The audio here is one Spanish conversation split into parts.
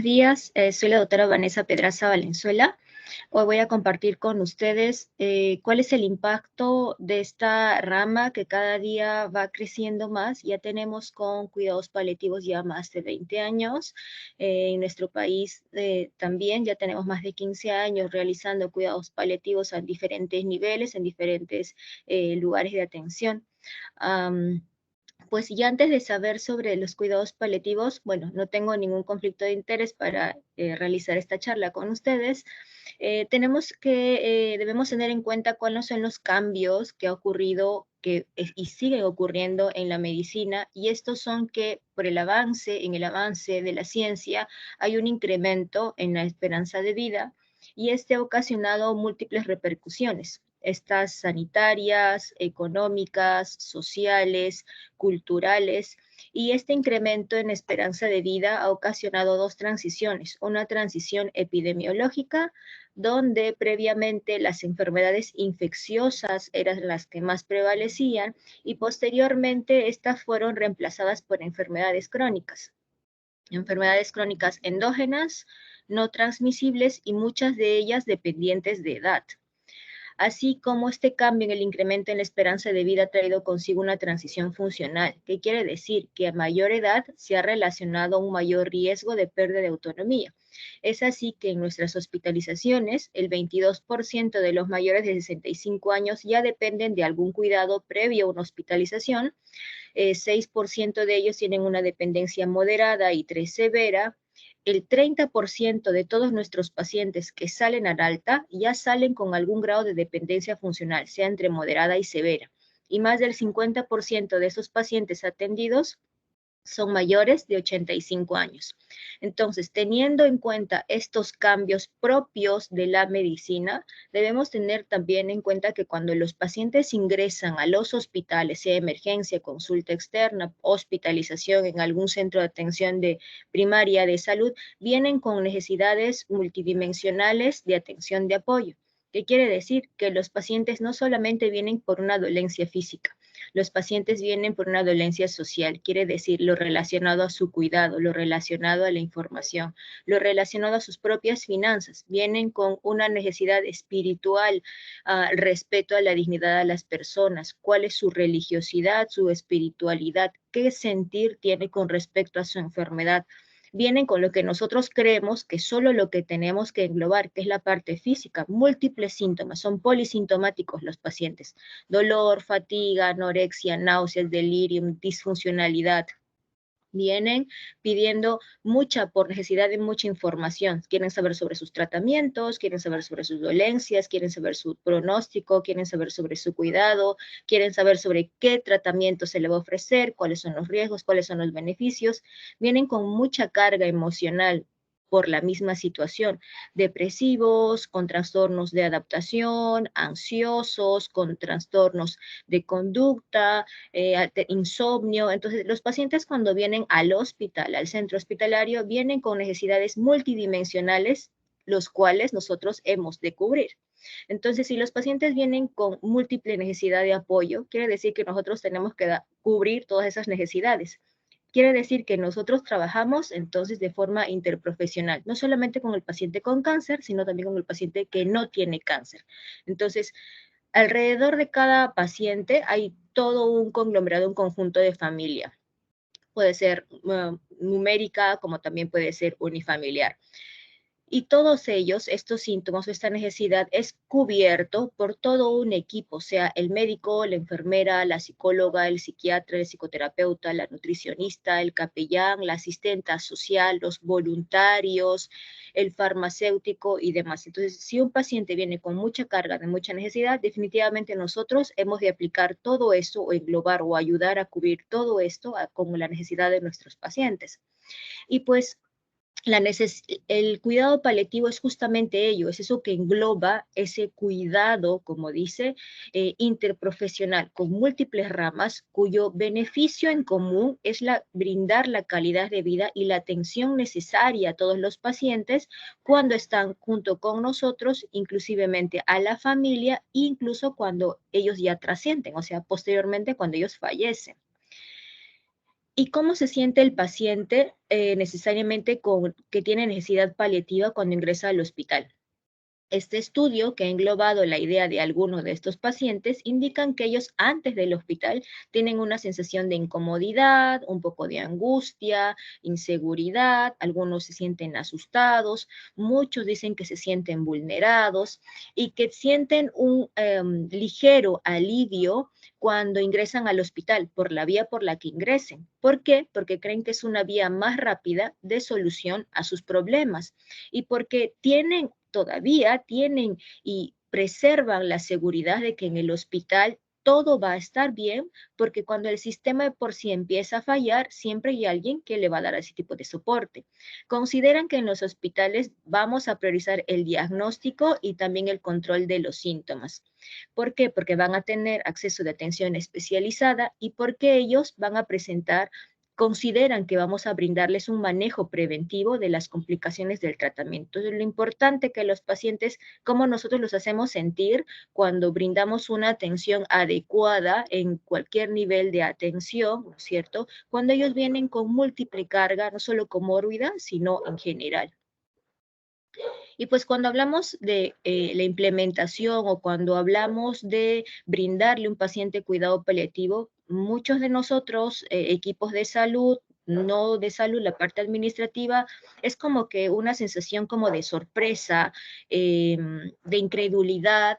días, soy la doctora Vanessa Pedraza Valenzuela. Hoy voy a compartir con ustedes cuál es el impacto de esta rama que cada día va creciendo más. Ya tenemos con cuidados paliativos ya más de 20 años. En nuestro país también ya tenemos más de 15 años realizando cuidados paliativos a diferentes niveles, en diferentes lugares de atención. Pues ya antes de saber sobre los cuidados paliativos, bueno, no tengo ningún conflicto de interés para realizar esta charla con ustedes. Debemos tener en cuenta cuáles son los cambios que ha ocurrido y siguen ocurriendo en la medicina, y estos son que en el avance de la ciencia hay un incremento en la esperanza de vida, y este ha ocasionado múltiples repercusiones, estas sanitarias, económicas, sociales, culturales, y este incremento en esperanza de vida ha ocasionado dos transiciones: una transición epidemiológica, donde previamente las enfermedades infecciosas eran las que más prevalecían, y posteriormente estas fueron reemplazadas por enfermedades crónicas endógenas, no transmisibles y muchas de ellas dependientes de edad. Así como este cambio en el incremento en la esperanza de vida ha traído consigo una transición funcional. ¿Qué quiere decir? Que a mayor edad se ha relacionado un mayor riesgo de pérdida de autonomía. Es así que en nuestras hospitalizaciones, el 22% de los mayores de 65 años ya dependen de algún cuidado previo a una hospitalización, 6% de ellos tienen una dependencia moderada y 3 severa. El 30% de todos nuestros pacientes que salen al alta ya salen con algún grado de dependencia funcional, sea entre moderada y severa. Y más del 50% de esos pacientes atendidos son mayores de 85 años. Entonces, teniendo en cuenta estos cambios propios de la medicina, debemos tener también en cuenta que cuando los pacientes ingresan a los hospitales, sea emergencia, consulta externa, hospitalización en algún centro de atención primaria de salud, vienen con necesidades multidimensionales de atención de apoyo. ¿Qué quiere decir? Que los pacientes no solamente vienen por una dolencia física, los pacientes vienen por una dolencia social, quiere decir lo relacionado a su cuidado, lo relacionado a la información, lo relacionado a sus propias finanzas. Vienen con una necesidad espiritual, respeto a la dignidad de las personas, cuál es su religiosidad, su espiritualidad, qué sentir tiene con respecto a su enfermedad. Vienen con lo que nosotros creemos que solo lo que tenemos que englobar, que es la parte física, múltiples síntomas, son polisintomáticos los pacientes: dolor, fatiga, anorexia, náuseas, delirium, disfuncionalidad. Vienen pidiendo por necesidad de mucha información. Quieren saber sobre sus tratamientos, quieren saber sobre sus dolencias, quieren saber su pronóstico, quieren saber sobre su cuidado, quieren saber sobre qué tratamiento se le va a ofrecer, cuáles son los riesgos, cuáles son los beneficios. Vienen con mucha carga emocional por la misma situación: depresivos, con trastornos de adaptación, ansiosos, con trastornos de conducta, insomnio. Entonces, los pacientes cuando vienen al hospital, al centro hospitalario, vienen con necesidades multidimensionales, los cuales nosotros hemos de cubrir. Entonces, si los pacientes vienen con múltiple necesidad de apoyo, quiere decir que nosotros tenemos que cubrir todas esas necesidades. Quiere decir que nosotros trabajamos entonces de forma interprofesional, no solamente con el paciente con cáncer, sino también con el paciente que no tiene cáncer. Entonces, alrededor de cada paciente hay todo un conglomerado, un conjunto de familia. Puede ser numérica, como también puede ser unifamiliar. Y todos ellos, estos síntomas o esta necesidad es cubierto por todo un equipo, sea el médico, la enfermera, la psicóloga, el psiquiatra, el psicoterapeuta, la nutricionista, el capellán, la asistenta social, los voluntarios, el farmacéutico y demás. Entonces, si un paciente viene con mucha carga, de mucha necesidad, definitivamente nosotros hemos de aplicar todo eso o englobar o ayudar a cubrir todo esto como la necesidad de nuestros pacientes. Y pues el cuidado paliativo es justamente ello, es eso que engloba ese cuidado, como dice, interprofesional, con múltiples ramas, cuyo beneficio en común es brindar la calidad de vida y la atención necesaria a todos los pacientes cuando están junto con nosotros, inclusivemente a la familia, incluso cuando ellos ya trascienden, o sea, posteriormente cuando ellos fallecen. ¿Y cómo se siente el paciente necesariamente que tiene necesidad paliativa cuando ingresa al hospital? Este estudio, que ha englobado la idea de algunos de estos pacientes, indican que ellos antes del hospital tienen una sensación de incomodidad, un poco de angustia, inseguridad, algunos se sienten asustados, muchos dicen que se sienten vulnerados y que sienten un ligero alivio cuando ingresan al hospital por la vía por la que ingresen. ¿Por qué? Porque creen que es una vía más rápida de solución a sus problemas y porque todavía tienen y preservan la seguridad de que en el hospital todo va a estar bien, porque cuando el sistema de por sí empieza a fallar, siempre hay alguien que le va a dar ese tipo de soporte. Consideran que en los hospitales vamos a priorizar el diagnóstico y también el control de los síntomas. ¿Por qué? Porque van a tener acceso de atención especializada y porque ellos van a presentar consideran que vamos a brindarles un manejo preventivo de las complicaciones del tratamiento. Entonces, lo importante que los pacientes, cómo nosotros los hacemos sentir cuando brindamos una atención adecuada en cualquier nivel de atención, ¿no es cierto? Cuando ellos vienen con múltiple carga, no solo comórbida, sino en general. Y pues cuando hablamos de la implementación o cuando hablamos de brindarle a un paciente cuidado paliativo, muchos de nosotros, equipos de salud, no de salud, la parte administrativa, es como que una sensación como de sorpresa, de incredulidad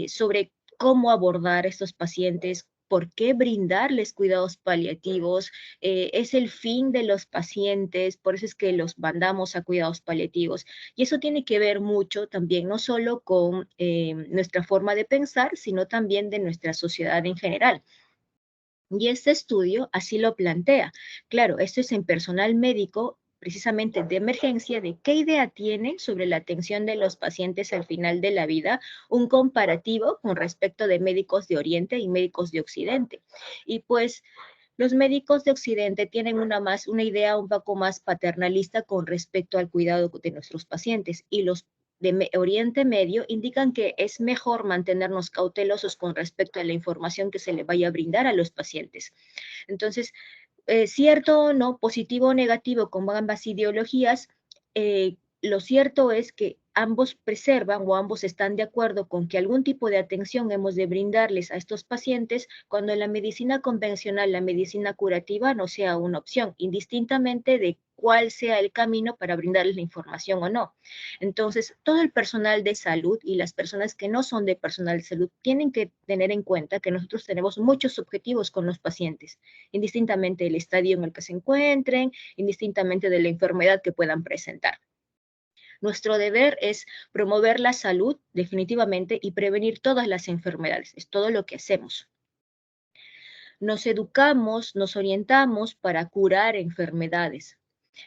sobre cómo abordar a estos pacientes, por qué brindarles cuidados paliativos, es el fin de los pacientes, por eso es que los mandamos a cuidados paliativos. Y eso tiene que ver mucho también, no solo con nuestra forma de pensar, sino también de nuestra sociedad en general. Y este estudio así lo plantea. Claro, esto es en personal médico, precisamente de emergencia, de qué idea tienen sobre la atención de los pacientes al final de la vida, un comparativo con respecto de médicos de Oriente y médicos de Occidente. Y pues los médicos de Occidente tienen una idea un poco más paternalista con respecto al cuidado de nuestros pacientes y los de Oriente Medio indican que es mejor mantenernos cautelosos con respecto a la información que se le vaya a brindar a los pacientes. Entonces, cierto o no, positivo o negativo con ambas ideologías, lo cierto es que ambos preservan o ambos están de acuerdo con que algún tipo de atención hemos de brindarles a estos pacientes cuando la medicina convencional, la medicina curativa no sea una opción, indistintamente de cuál sea el camino para brindarles la información o no. Entonces, todo el personal de salud y las personas que no son de personal de salud tienen que tener en cuenta que nosotros tenemos muchos objetivos con los pacientes, indistintamente del estadio en el que se encuentren, indistintamente de la enfermedad que puedan presentar. Nuestro deber es promover la salud definitivamente y prevenir todas las enfermedades. Es todo lo que hacemos. Nos educamos, nos orientamos para curar enfermedades,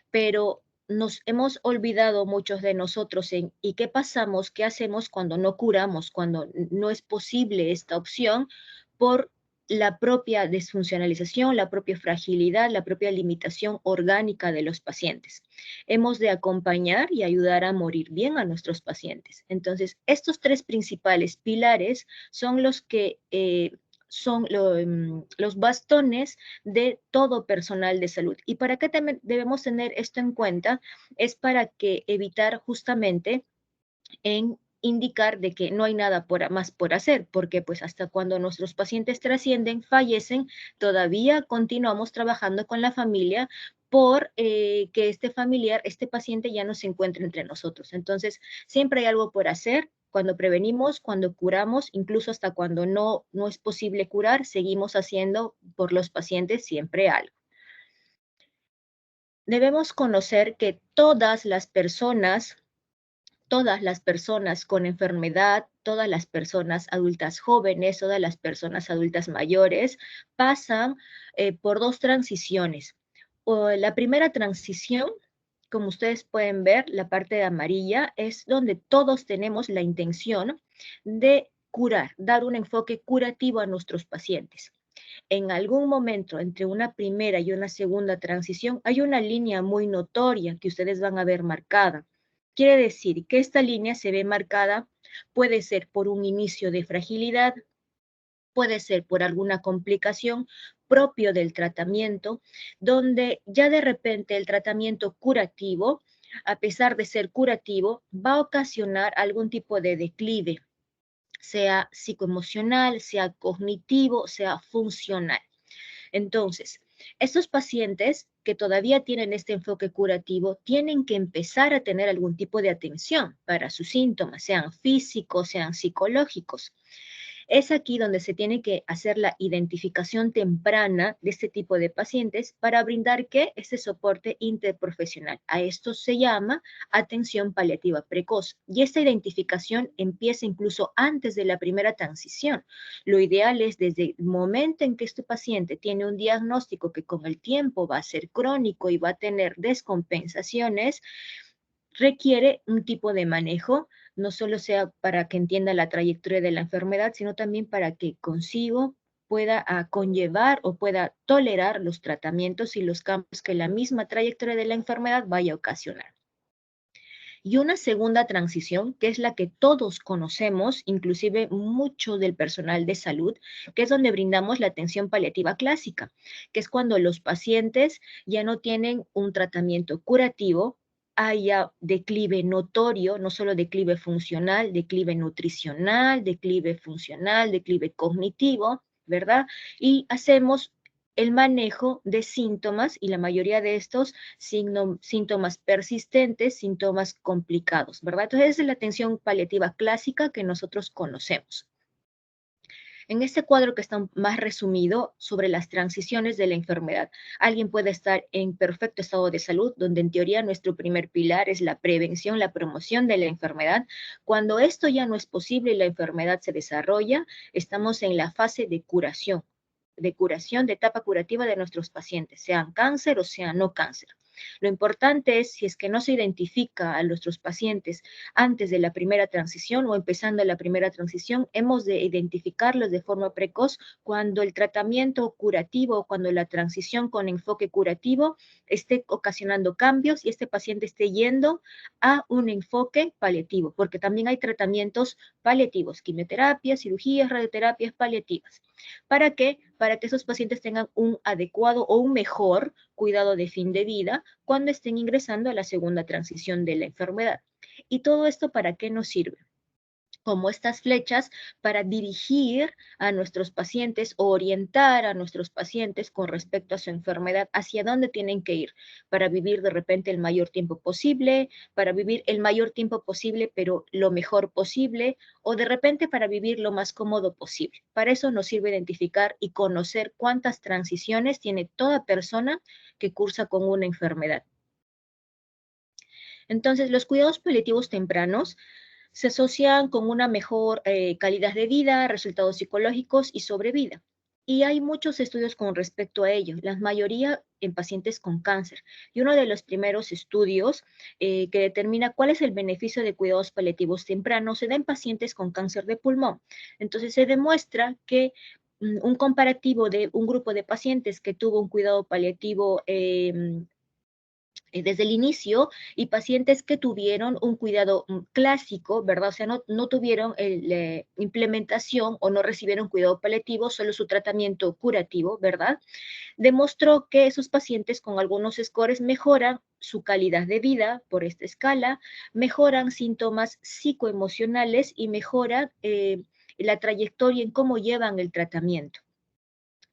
pero nos hemos olvidado muchos de nosotros ¿y qué pasamos? ¿Qué hacemos cuando no curamos, cuando no es posible esta opción por la propia disfuncionalización, la propia fragilidad, la propia limitación orgánica de los pacientes? Hemos de acompañar y ayudar a morir bien a nuestros pacientes. Entonces, estos tres principales pilares son los que los bastones de todo personal de salud. ¿Y para qué debemos tener esto en cuenta? Es para que evitar justamente en indicar de que no hay nada más por hacer, porque pues hasta cuando nuestros pacientes trascienden, fallecen, todavía continuamos trabajando con la familia por que este familiar, este paciente ya no se encuentre entre nosotros. Entonces, siempre hay algo por hacer. Cuando prevenimos, cuando curamos, incluso hasta cuando no es posible curar, seguimos haciendo por los pacientes siempre algo. Debemos conocer que todas las personas con enfermedad, todas las personas adultas jóvenes, todas las personas adultas mayores, pasan por dos transiciones. La primera transición, como ustedes pueden ver, la parte de amarilla, es donde todos tenemos la intención de curar, dar un enfoque curativo a nuestros pacientes. En algún momento entre una primera y una segunda transición hay una línea muy notoria que ustedes van a ver marcada. Quiere decir que esta línea se ve marcada, puede ser por un inicio de fragilidad, puede ser por alguna complicación propio del tratamiento, donde ya de repente el tratamiento curativo, a pesar de ser curativo, va a ocasionar algún tipo de declive, sea psicoemocional, sea cognitivo, sea funcional. Entonces, estos pacientes que todavía tienen este enfoque curativo tienen que empezar a tener algún tipo de atención para sus síntomas, sean físicos, sean psicológicos. Es aquí donde se tiene que hacer la identificación temprana de este tipo de pacientes para brindar ¿qué? Este soporte interprofesional. A esto se llama atención paliativa precoz. Y esta identificación empieza incluso antes de la primera transición. Lo ideal es desde el momento en que este paciente tiene un diagnóstico que con el tiempo va a ser crónico y va a tener descompensaciones, requiere un tipo de manejo, no solo sea para que entienda la trayectoria de la enfermedad, sino también para que consigo pueda conllevar o pueda tolerar los tratamientos y los cambios que la misma trayectoria de la enfermedad vaya a ocasionar. Y una segunda transición, que es la que todos conocemos, inclusive mucho del personal de salud, que es donde brindamos la atención paliativa clásica, que es cuando los pacientes ya no tienen un tratamiento curativo, haya declive notorio, no solo declive funcional, declive nutricional, declive funcional, declive cognitivo, ¿verdad? Y hacemos el manejo de síntomas y la mayoría de estos síntomas persistentes, síntomas complicados, ¿verdad? Entonces, esa es la atención paliativa clásica que nosotros conocemos. En este cuadro que está más resumido sobre las transiciones de la enfermedad, alguien puede estar en perfecto estado de salud, donde en teoría nuestro primer pilar es la prevención, la promoción de la enfermedad. Cuando esto ya no es posible y la enfermedad se desarrolla, estamos en la fase de curación, de etapa curativa de nuestros pacientes, sean cáncer o sea no cáncer. Lo importante es, si es que no se identifica a nuestros pacientes antes de la primera transición o empezando la primera transición, hemos de identificarlos de forma precoz cuando el tratamiento curativo, cuando la transición con enfoque curativo esté ocasionando cambios y este paciente esté yendo a un enfoque paliativo, porque también hay tratamientos paliativos, quimioterapias, cirugías, radioterapias paliativas. ¿Para qué? Para que esos pacientes tengan un adecuado o un mejor cuidado de fin de vida cuando estén ingresando a la segunda transición de la enfermedad. ¿Y todo esto para qué nos sirve? Como estas flechas para dirigir a nuestros pacientes o orientar a nuestros pacientes con respecto a su enfermedad, hacia dónde tienen que ir para vivir de repente el mayor tiempo posible, para vivir el mayor tiempo posible, pero lo mejor posible, o de repente para vivir lo más cómodo posible. Para eso nos sirve identificar y conocer cuántas transiciones tiene toda persona que cursa con una enfermedad. Entonces, los cuidados paliativos tempranos se asocian con una mejor calidad de vida, resultados psicológicos y sobrevida. Y hay muchos estudios con respecto a ello, la mayoría en pacientes con cáncer. Y uno de los primeros estudios que determina cuál es el beneficio de cuidados paliativos tempranos se da en pacientes con cáncer de pulmón. Entonces se demuestra que un comparativo de un grupo de pacientes que tuvo un cuidado paliativo desde el inicio y pacientes que tuvieron un cuidado clásico, ¿verdad? O sea, no tuvieron la implementación o no recibieron cuidado paliativo, solo su tratamiento curativo, ¿verdad? Demostró que esos pacientes con algunos scores mejoran su calidad de vida por esta escala, mejoran síntomas psicoemocionales y mejoran la trayectoria en cómo llevan el tratamiento.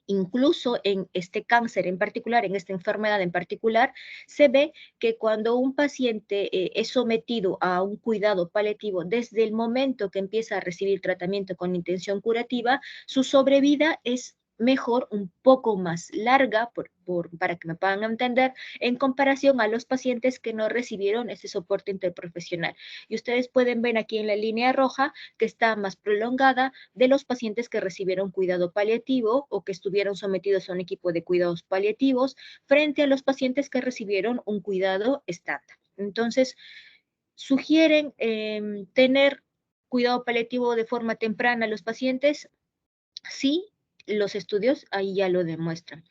Incluso en este cáncer en particular, en esta enfermedad en particular, se ve que cuando un paciente es sometido a un cuidado paliativo desde el momento que empieza a recibir tratamiento con intención curativa, su sobrevida es mejor, un poco más larga, para que me puedan entender, en comparación a los pacientes que no recibieron ese soporte interprofesional. Y ustedes pueden ver aquí en la línea roja que está más prolongada de los pacientes que recibieron cuidado paliativo o que estuvieron sometidos a un equipo de cuidados paliativos frente a los pacientes que recibieron un cuidado estándar. Entonces, sugieren tener cuidado paliativo de forma temprana a los pacientes. Sí, los estudios ahí ya lo demuestran.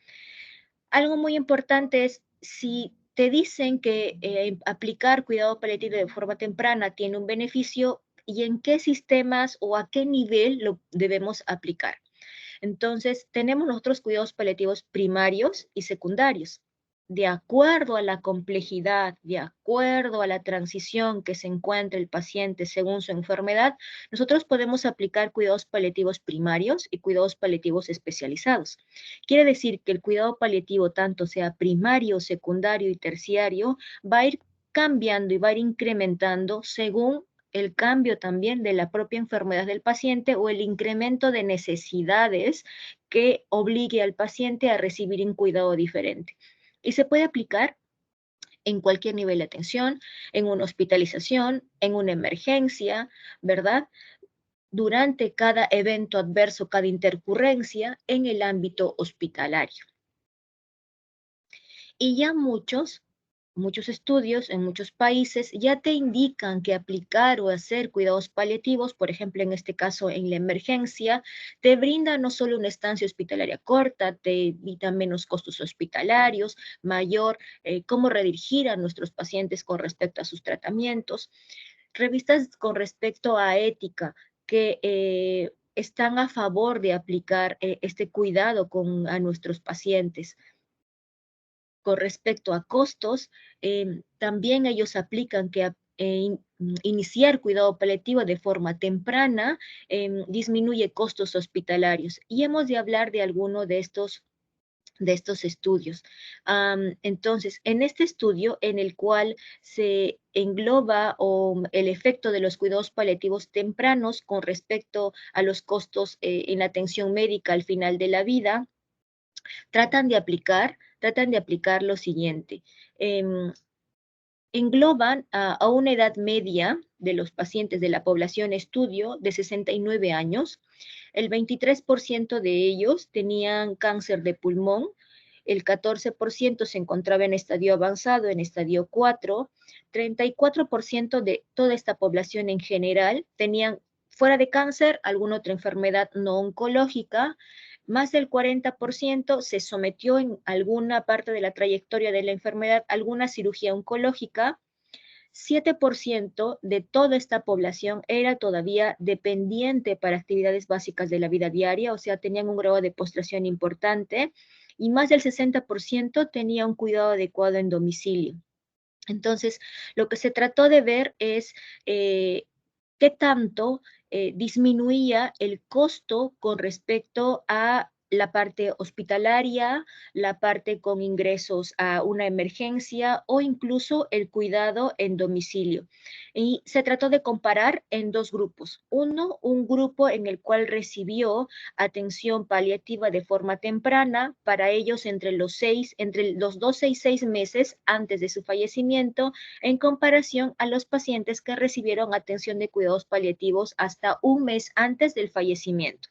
Algo muy importante es si te dicen que aplicar cuidado paliativo de forma temprana tiene un beneficio y en qué sistemas o a qué nivel lo debemos aplicar. Entonces, tenemos nosotros cuidados paliativos primarios y secundarios. De acuerdo a la complejidad, de acuerdo a la transición que se encuentra el paciente según su enfermedad, nosotros podemos aplicar cuidados paliativos primarios y cuidados paliativos especializados. Quiere decir que el cuidado paliativo, tanto sea primario, secundario y terciario, va a ir cambiando y va a ir incrementando según el cambio también de la propia enfermedad del paciente o el incremento de necesidades que obligue al paciente a recibir un cuidado diferente. Y se puede aplicar en cualquier nivel de atención, en una hospitalización, en una emergencia, ¿verdad? Durante cada evento adverso, cada intercurrencia en el ámbito hospitalario. Y ya muchos estudios en muchos países ya te indican que aplicar o hacer cuidados paliativos, por ejemplo, en este caso en la emergencia, te brinda no solo una estancia hospitalaria corta, te evita menos costos hospitalarios, mayor cómo redirigir a nuestros pacientes con respecto a sus tratamientos. Revistas con respecto a ética que están a favor de aplicar este cuidado a nuestros pacientes. Con respecto a costos, también ellos aplican que iniciar cuidado paliativo de forma temprana disminuye costos hospitalarios. Y hemos de hablar de alguno de estos estudios. Entonces, en este estudio en el cual se engloba el efecto de los cuidados paliativos tempranos con respecto a los costos en la atención médica al final de la vida, tratan de aplicar lo siguiente. Engloban a una edad media de los pacientes de la población estudio de 69 años. El 23% de ellos tenían cáncer de pulmón, el 14% se encontraba en estadio avanzado, en estadio 4, 34% de toda esta población en general tenían fuera de cáncer alguna otra enfermedad no oncológica. Más del 40% se sometió en alguna parte de la trayectoria de la enfermedad a alguna cirugía oncológica. 7% de toda esta población era todavía dependiente para actividades básicas de la vida diaria, o sea, tenían un grado de postración importante, y más del 60% tenía un cuidado adecuado en domicilio. Entonces, lo que se trató de ver es qué tanto disminuía el costo con respecto a la parte hospitalaria, la parte con ingresos a una emergencia o incluso el cuidado en domicilio. Y se trató de comparar en dos grupos. Uno, un grupo en el cual recibió atención paliativa de forma temprana, para ellos entre los 12 y 6 meses antes de su fallecimiento, en comparación a los pacientes que recibieron atención de cuidados paliativos hasta un mes antes del fallecimiento.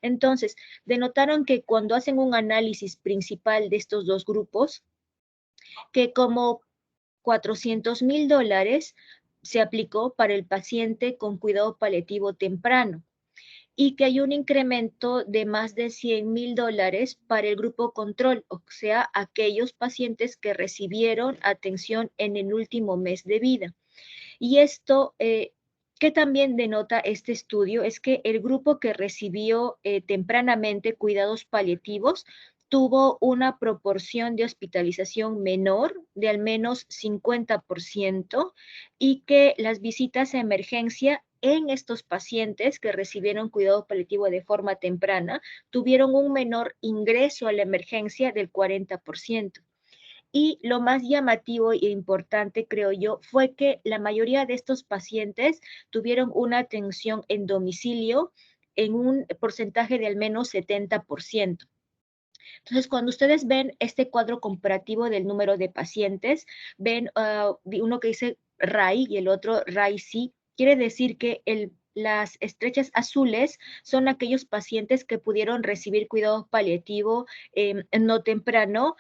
Entonces, denotaron que cuando hacen un análisis principal de estos dos grupos, que como $400,000 se aplicó para el paciente con cuidado paliativo temprano y que hay un incremento de más de $100,000 para el grupo control, o sea, aquellos pacientes que recibieron atención en el último mes de vida. Y esto, que también denota este estudio, es que el grupo que recibió tempranamente cuidados paliativos tuvo una proporción de hospitalización menor de al menos 50% y que las visitas a emergencia en estos pacientes que recibieron cuidado paliativo de forma temprana tuvieron un menor ingreso a la emergencia del 40%. Y lo más llamativo e importante, creo yo, fue que la mayoría de estos pacientes tuvieron una atención en domicilio en un porcentaje de al menos 70%. Entonces, cuando ustedes ven este cuadro comparativo del número de pacientes, ven uno que dice RAI y el otro RAI-C, quiere decir que las estrechas azules son aquellos pacientes que pudieron recibir cuidado paliativo no temprano,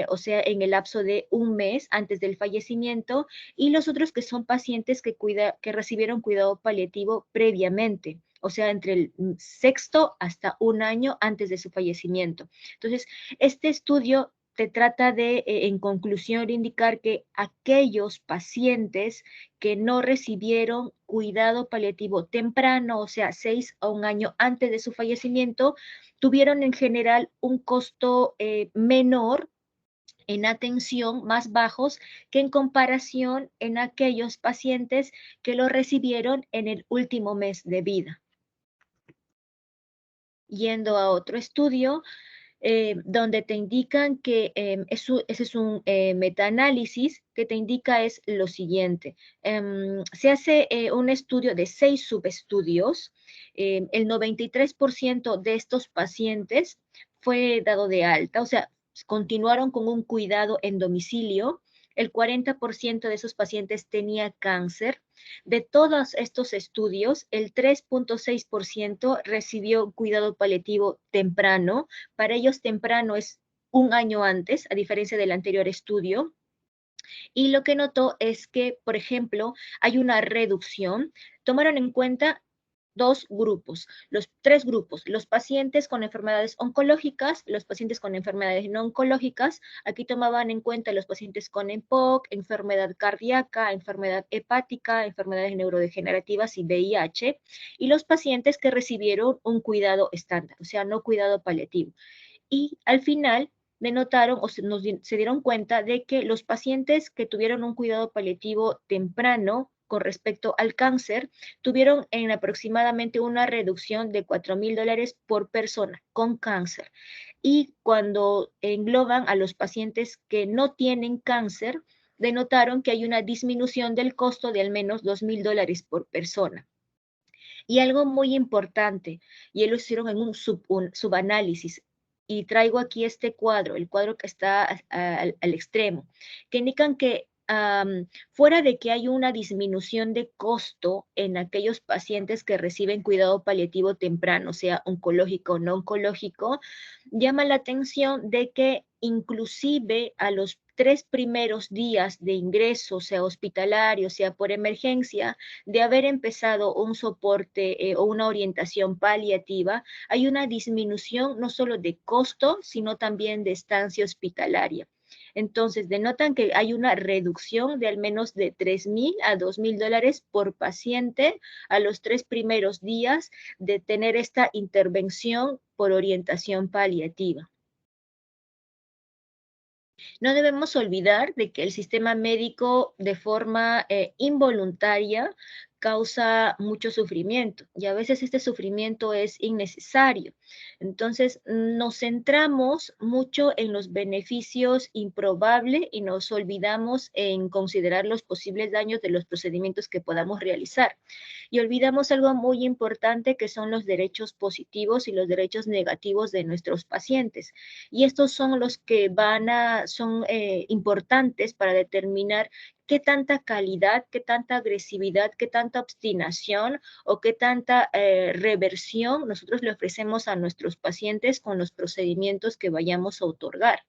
o sea, en el lapso de un mes antes del fallecimiento, y los otros que son pacientes que recibieron cuidado paliativo previamente, o sea, entre el sexto hasta un año antes de su fallecimiento. Entonces, este estudio te trata de, en conclusión, indicar que aquellos pacientes que no recibieron cuidado paliativo temprano, o sea, 6 a 1 año antes de su fallecimiento, tuvieron en general un costo menor en atención, más bajos que en comparación en aquellos pacientes que lo recibieron en el último mes de vida. Yendo a otro estudio, donde te indican que ese es un metaanálisis que te indica es lo siguiente. Se hace un estudio de 6 subestudios. El 93% de estos pacientes fue dado de alta, o sea, continuaron con un cuidado en domicilio. El 40% de esos pacientes tenía cáncer. De todos estos estudios, el 3.6% recibió cuidado paliativo temprano. Para ellos temprano es 1 año antes, a diferencia del anterior estudio. Y lo que notó es que, por ejemplo, hay una reducción. Tomaron en cuenta tres grupos, los pacientes con enfermedades oncológicas, los pacientes con enfermedades no oncológicas. Aquí tomaban en cuenta los pacientes con EPOC, enfermedad cardíaca, enfermedad hepática, enfermedades neurodegenerativas y VIH, y los pacientes que recibieron un cuidado estándar, o sea, no cuidado paliativo. Y al final denotaron o se dieron cuenta de que los pacientes que tuvieron un cuidado paliativo temprano con respecto al cáncer tuvieron en aproximadamente una reducción de $4,000 por persona con cáncer. Y cuando engloban a los pacientes que no tienen cáncer, denotaron que hay una disminución del costo de al menos $2,000 por persona. Y algo muy importante, y ellos hicieron en un subanálisis, y traigo aquí este cuadro, el cuadro que está al extremo, que indican que fuera de que hay una disminución de costo en aquellos pacientes que reciben cuidado paliativo temprano, sea oncológico o no oncológico, llama la atención de que inclusive a los 3 primeros días de ingreso, sea hospitalario, sea por emergencia, de haber empezado un soporte o una orientación paliativa, hay una disminución no solo de costo, sino también de estancia hospitalaria. Entonces, denotan que hay una reducción de al menos de $3,000 a $2,000 por paciente a los 3 primeros días de tener esta intervención por orientación paliativa. No debemos olvidar de que el sistema médico de forma involuntaria causa mucho sufrimiento y a veces este sufrimiento es innecesario. Entonces nos centramos mucho en los beneficios improbables y nos olvidamos en considerar los posibles daños de los procedimientos que podamos realizar. Y olvidamos algo muy importante que son los derechos positivos y los derechos negativos de nuestros pacientes. Y estos son los que son importantes para determinar qué tanta calidad, qué tanta agresividad, qué tanta obstinación o qué tanta reversión nosotros le ofrecemos a nuestros pacientes con los procedimientos que vayamos a otorgar.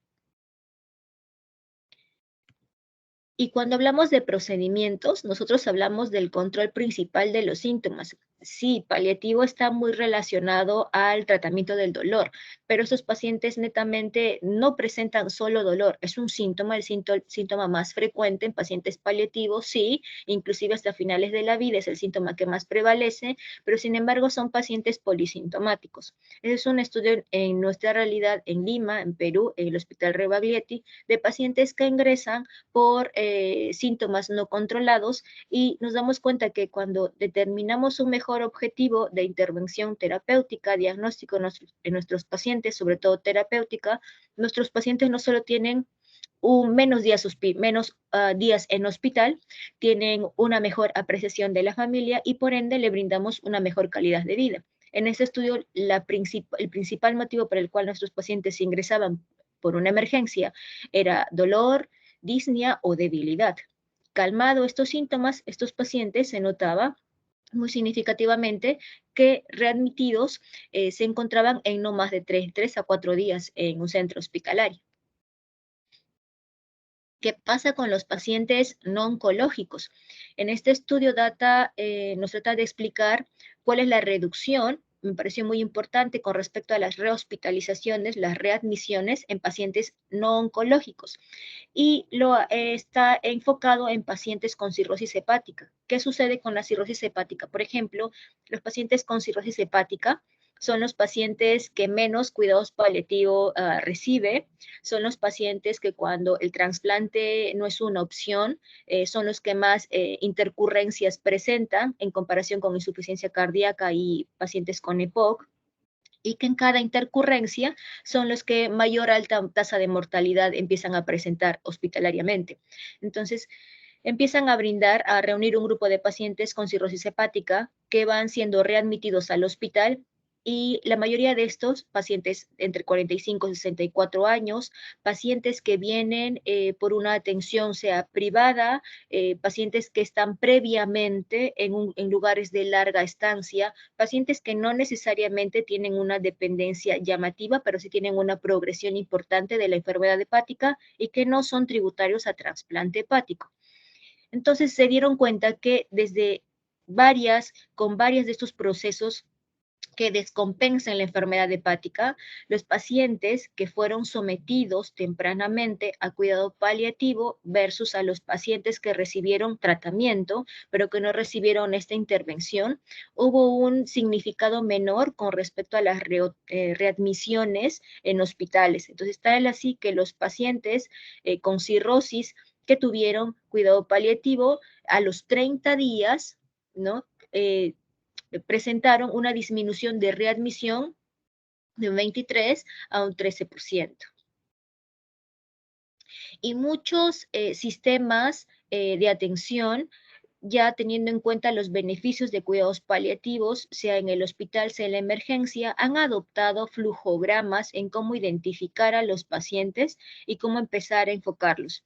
Y cuando hablamos de procedimientos, nosotros hablamos del control principal de los síntomas. Sí, paliativo está muy relacionado al tratamiento del dolor, pero estos pacientes netamente no presentan solo dolor, es un síntoma, el síntoma más frecuente en pacientes paliativos, sí, inclusive hasta finales de la vida es el síntoma que más prevalece, pero sin embargo son pacientes polisintomáticos. Ese es un estudio en nuestra realidad en Lima, en Perú, en el Hospital Rebagliati, de pacientes que ingresan por síntomas no controlados y nos damos cuenta que cuando determinamos un mejor objetivo de intervención terapéutica, diagnóstico en nuestros pacientes, sobre todo terapéutica, nuestros pacientes no solo tienen menos días en hospital, tienen una mejor apreciación de la familia y por ende le brindamos una mejor calidad de vida. En este estudio, el principal motivo por el cual nuestros pacientes ingresaban por una emergencia era dolor, disnea o debilidad. Calmado estos síntomas, estos pacientes se notaba muy significativamente que readmitidos se encontraban en no más de 3 a 4 días en un centro hospitalario. ¿Qué pasa con los pacientes no oncológicos? En este estudio nos trata de explicar cuál es la reducción me pareció muy importante con respecto a las rehospitalizaciones, las readmisiones en pacientes no oncológicos. Y está enfocado en pacientes con cirrosis hepática. ¿Qué sucede con la cirrosis hepática? Por ejemplo, los pacientes con cirrosis hepática son los pacientes que menos cuidados paliativos recibe, son los pacientes que cuando el trasplante no es una opción, son los que más intercurrencias presentan en comparación con insuficiencia cardíaca y pacientes con EPOC, y que en cada intercurrencia son los que mayor alta tasa de mortalidad empiezan a presentar hospitalariamente. Entonces, empiezan a reunir un grupo de pacientes con cirrosis hepática que van siendo readmitidos al hospital, y la mayoría de estos pacientes entre 45 y 64 años, pacientes que vienen por una atención sea privada, pacientes que están previamente en lugares de larga estancia, pacientes que no necesariamente tienen una dependencia llamativa, pero sí tienen una progresión importante de la enfermedad hepática y que no son tributarios a trasplante hepático. Entonces se dieron cuenta que con varias de estos procesos que descompensan la enfermedad hepática, los pacientes que fueron sometidos tempranamente a cuidado paliativo versus a los pacientes que recibieron tratamiento, pero que no recibieron esta intervención, hubo un significado menor con respecto a las readmisiones en hospitales. Entonces, tal así que los pacientes con cirrosis que tuvieron cuidado paliativo a los 30 días, ¿no? Presentaron una disminución de readmisión de un 23 a un 13%. Y muchos sistemas de atención, ya teniendo en cuenta los beneficios de cuidados paliativos, sea en el hospital, sea en la emergencia, han adoptado flujogramas en cómo identificar a los pacientes y cómo empezar a enfocarlos.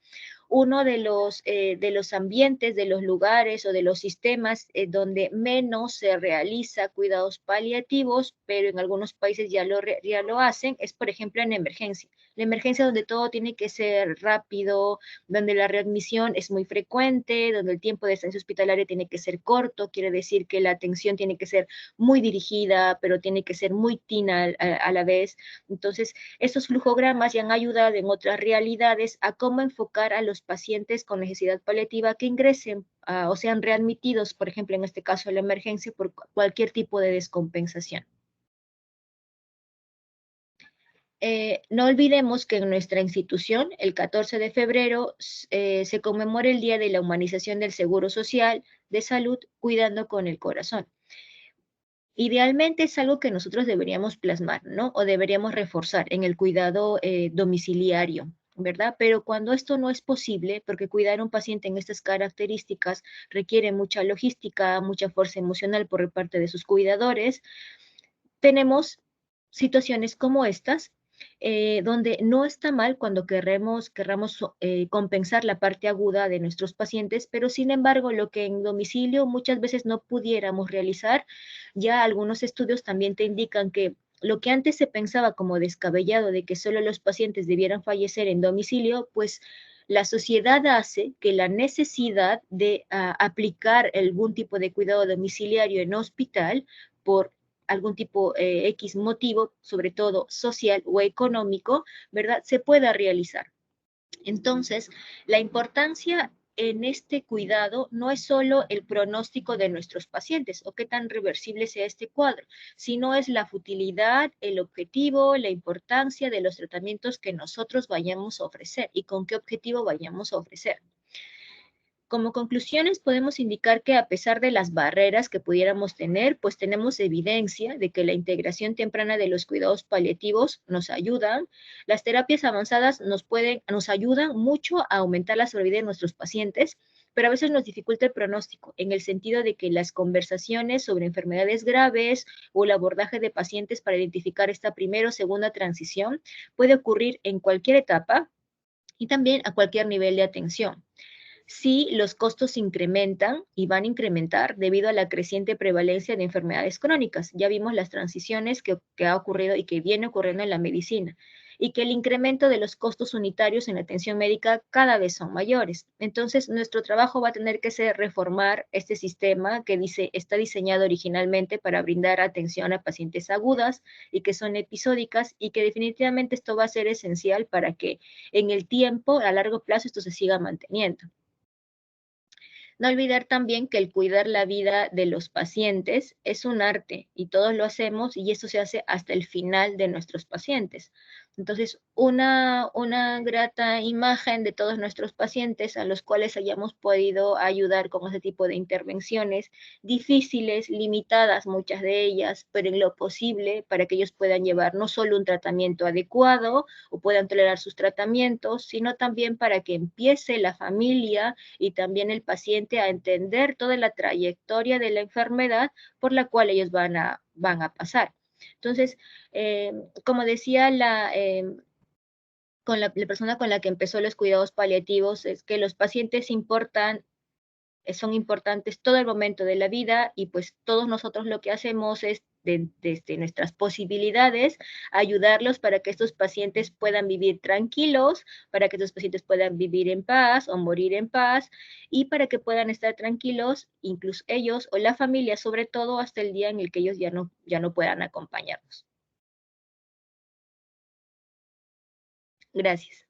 Uno de los ambientes, de los lugares o de los sistemas donde menos se realiza cuidados paliativos, pero en algunos países ya lo hacen, es por ejemplo en emergencia. La emergencia donde todo tiene que ser rápido, donde la readmisión es muy frecuente, donde el tiempo de estancia hospitalaria tiene que ser corto, quiere decir que la atención tiene que ser muy dirigida, pero tiene que ser muy tina a la vez. Entonces, estos flujogramas ya han ayudado en otras realidades a cómo enfocar a los pacientes con necesidad paliativa que ingresen o sean readmitidos, por ejemplo, en este caso la emergencia, por cualquier tipo de descompensación. No olvidemos que en nuestra institución, el 14 de febrero, se conmemora el Día de la Humanización del Seguro Social de Salud, Cuidando con el Corazón. Idealmente es algo que nosotros deberíamos plasmar, ¿no? O deberíamos reforzar en el cuidado domiciliario, ¿verdad? Pero cuando esto no es posible, porque cuidar a un paciente en estas características requiere mucha logística, mucha fuerza emocional por parte de sus cuidadores, tenemos situaciones como estas, donde no está mal cuando querramos compensar la parte aguda de nuestros pacientes, pero sin embargo, lo que en domicilio muchas veces no pudiéramos realizar, ya algunos estudios también te indican que lo que antes se pensaba como descabellado de que solo los pacientes debieran fallecer en domicilio, pues la sociedad hace que la necesidad de aplicar algún tipo de cuidado domiciliario en hospital por algún tipo X motivo, sobre todo social o económico, ¿verdad? Se pueda realizar. Entonces, la importancia en este cuidado no es solo el pronóstico de nuestros pacientes o qué tan reversible sea este cuadro, sino es la futilidad, el objetivo, la importancia de los tratamientos que nosotros vayamos a ofrecer y con qué objetivo vayamos a ofrecer. Como conclusiones, podemos indicar que a pesar de las barreras que pudiéramos tener, pues tenemos evidencia de que la integración temprana de los cuidados paliativos nos ayudan. Las terapias avanzadas nos ayudan mucho a aumentar la sobrevida de nuestros pacientes, pero a veces nos dificulta el pronóstico, en el sentido de que las conversaciones sobre enfermedades graves o el abordaje de pacientes para identificar esta primera o segunda transición puede ocurrir en cualquier etapa y también a cualquier nivel de atención. sí, los costos incrementan y van a incrementar debido a la creciente prevalencia de enfermedades crónicas. Ya vimos las transiciones que ha ocurrido y que viene ocurriendo en la medicina, y que el incremento de los costos unitarios en la atención médica cada vez son mayores. Entonces, nuestro trabajo va a tener que ser reformar este sistema que está diseñado originalmente para brindar atención a pacientes agudas y que son episódicas, y que definitivamente esto va a ser esencial para que en el tiempo, a largo plazo, esto se siga manteniendo. No olvidar también que el cuidar la vida de los pacientes es un arte y todos lo hacemos, y eso se hace hasta el final de nuestros pacientes. Entonces, una grata imagen de todos nuestros pacientes a los cuales hayamos podido ayudar con ese tipo de intervenciones difíciles, limitadas muchas de ellas, pero en lo posible para que ellos puedan llevar no solo un tratamiento adecuado o puedan tolerar sus tratamientos, sino también para que empiece la familia y también el paciente a entender toda la trayectoria de la enfermedad por la cual ellos van a pasar. Entonces, como decía la persona con la que empezó los cuidados paliativos, es que los pacientes son importantes todo el momento de la vida, y pues todos nosotros lo que hacemos es desde nuestras posibilidades ayudarlos para que estos pacientes puedan vivir tranquilos, para que estos pacientes puedan vivir en paz o morir en paz, y para que puedan estar tranquilos, incluso ellos o la familia, sobre todo hasta el día en el que ellos ya no puedan acompañarnos. Gracias.